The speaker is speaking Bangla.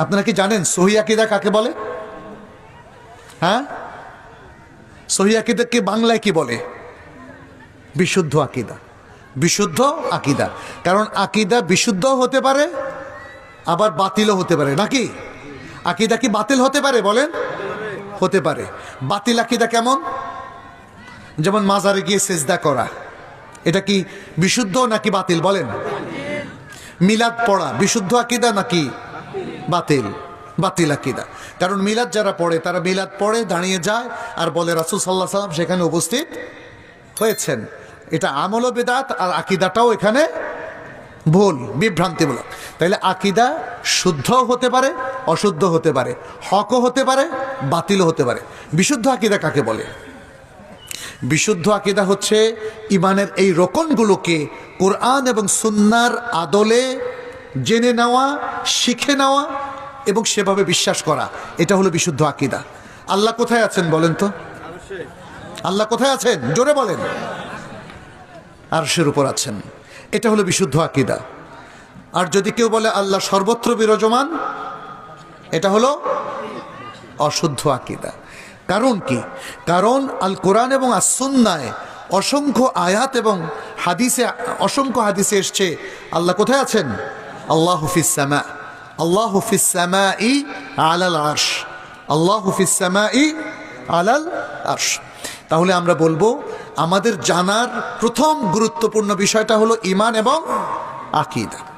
আপনারা কি জানেন সহিহ আকীদা কাকে বলে? হ্যাঁ, সহিহ আকীদাকে বাংলায় কি বলে? বিশুদ্ধ আকীদা। বিশুদ্ধ আকীদা, কারণ আকীদা বিশুদ্ধ হতে পারে আবার বাতিলও হতে পারে, নাকি? আকীদা কি বাতিল হতে পারে? বলেন, হতে পারে। বাতিল আকীদা কেমন? যেমন মাজারে গিয়ে সেজদা করা, এটা কি বিশুদ্ধ নাকি বাতিল? বলেন। মিলাদ পড়া বিশুদ্ধ আকীদা নাকি বাতিল? বাতিল আকীদা। কারণ মিলাদ যারা পড়ে তারা মিলাদ পড়ে দাঁড়িয়ে যায় আর বলে রাসূল সাল্লাল্লাহু আলাইহি ওয়াসাল্লাম সেখানে উপস্থিত হয়েছেন। এটা আমল ও বেদাত, আর আকীদাটাও এখানে ভুল, বিভ্রান্তিমূলক। তাইলে আকীদা শুদ্ধ হতে পারে, অশুদ্ধ হতে পারে, হকও হতে পারে, বাতিলও হতে পারে। বিশুদ্ধ আকীদা কাকে বলে? বিশুদ্ধ আকীদা হচ্ছে ইমানের এই রকনগুলোকে কোরআন এবং সুন্নাহর আদলে জেনে নেওয়া, শিখে নেওয়া এবং সেভাবে বিশ্বাস করা। এটা হলো বিশুদ্ধ আকীদা। আল্লাহ কোথায় আছেন বলেন তো? আল্লাহ কোথায় আছেন? জোরে বলেন। আরশের উপর আছেন। এটা হলো বিশুদ্ধ আকীদা। আর যদি কেউ বলে আল্লাহ সর্বত্র বিরাজমান, এটা হলো অশুদ্ধ আকীদা। কারণ কি? কারণ আল কোরআন এবং আস সুন্নায় অসংখ্য আয়াত এবং হাদিসে, অসংখ্য হাদিসে এসছে আল্লাহ কোথায় আছেন? আল্লাহু ফিস সামা, আল্লাহু ফিস সামাই আলাল আরশ, আল্লাহু ফিস সামাই আলাল আরশ। তাহলে আমরা বলবো আমাদের জানার প্রথম গুরুত্বপূর্ণ বিষয়টা হলো ঈমান এবং আকীদা।